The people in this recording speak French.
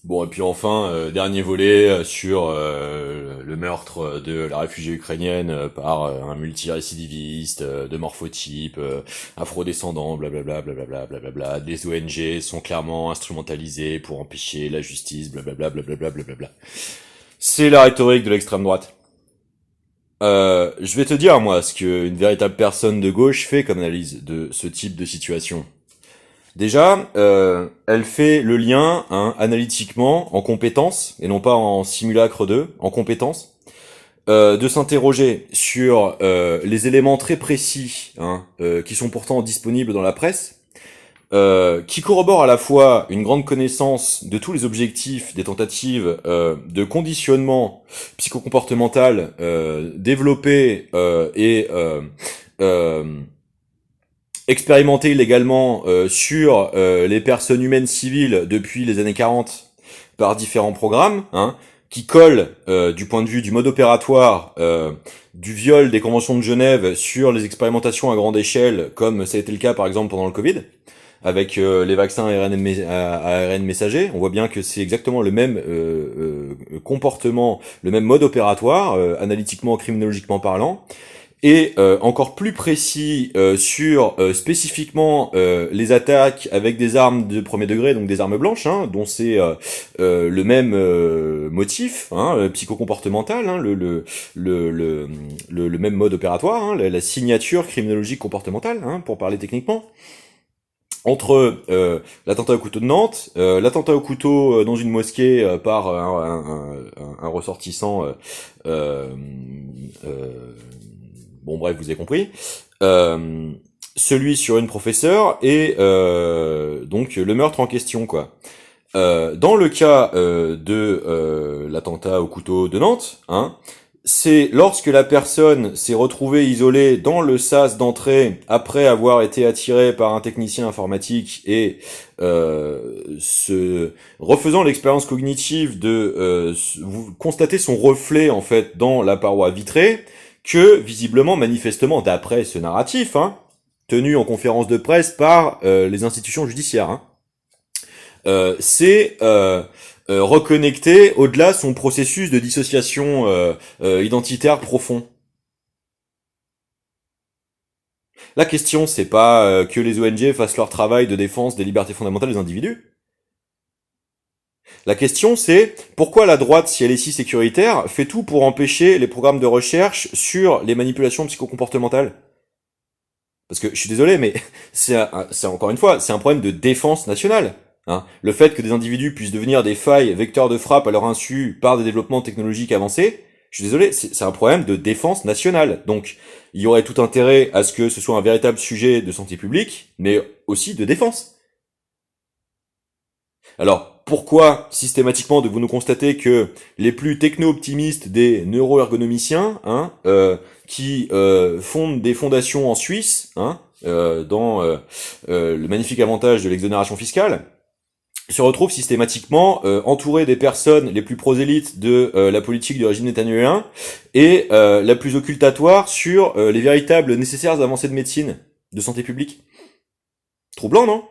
Bon, et puis enfin, dernier volet sur le meurtre de la réfugiée ukrainienne par un multirécidiviste de morphotype, afrodescendant, blablabla, blablabla, blablabla. Les ONG sont clairement instrumentalisées pour empêcher la justice, blablabla, blablabla, blablabla. C'est la rhétorique de l'extrême droite. Je vais te dire, moi, ce qu'une véritable personne de gauche fait comme analyse de ce type de situation. Déjà, elle fait le lien analytiquement en compétences, et non pas en simulacre de, en compétences, de s'interroger sur les éléments très précis qui sont pourtant disponibles dans la presse, qui corroborent à la fois une grande connaissance de tous les objectifs des tentatives de conditionnement psychocomportemental développées et euh, expérimenté illégalement sur les personnes humaines civiles depuis les années 40 par différents programmes, qui collent du point de vue du mode opératoire du viol des conventions de Genève sur les expérimentations à grande échelle, comme ça a été le cas par exemple pendant le Covid, avec les vaccins ARN messagers. On voit bien que c'est exactement le même comportement, le même mode opératoire, analytiquement, criminologiquement parlant, et encore plus précis sur spécifiquement les attaques avec des armes de premier degré, donc des armes blanches, dont c'est le même motif psychocomportemental, le même mode opératoire, la signature criminologique comportementale, pour parler techniquement. Entre l'attentat au couteau de Nantes, l'attentat au couteau dans une mosquée par un ressortissant euh, euh, bon bref, vous avez compris, celui sur une professeure et donc le meurtre en question, quoi. Dans le cas de l'attentat au couteau de Nantes, c'est lorsque la personne s'est retrouvée isolée dans le sas d'entrée après avoir été attirée par un technicien informatique et refaisant l'expérience cognitive de constater son reflet en fait dans la paroi vitrée, que visiblement, manifestement, d'après ce narratif, tenu en conférence de presse par les institutions judiciaires, c'est reconnecter au-delà son processus de dissociation identitaire profond. La question, c'est pas que les ONG fassent leur travail de défense des libertés fondamentales des individus. La question, c'est pourquoi la droite, si elle est si sécuritaire, fait tout pour empêcher les programmes de recherche sur les manipulations psychocomportementales. Parce que je suis désolé, mais c'est encore une fois, c'est un problème de défense nationale. Le fait que des individus puissent devenir des failles, vecteurs de frappe à leur insu par des développements technologiques avancés, je suis désolé, c'est un problème de défense nationale. Donc, il y aurait tout intérêt à ce que ce soit un véritable sujet de santé publique, mais aussi de défense. Alors, pourquoi systématiquement devons-nous constater que les plus techno-optimistes des neuroergonomiciens, qui fondent des fondations en Suisse, dans le magnifique avantage de l'exonération fiscale, se retrouvent systématiquement entourés des personnes les plus prosélytes de la politique du régime nétanyahuen et la plus occultatoire sur les véritables nécessaires avancées de médecine, de santé publique. Troublant, non ?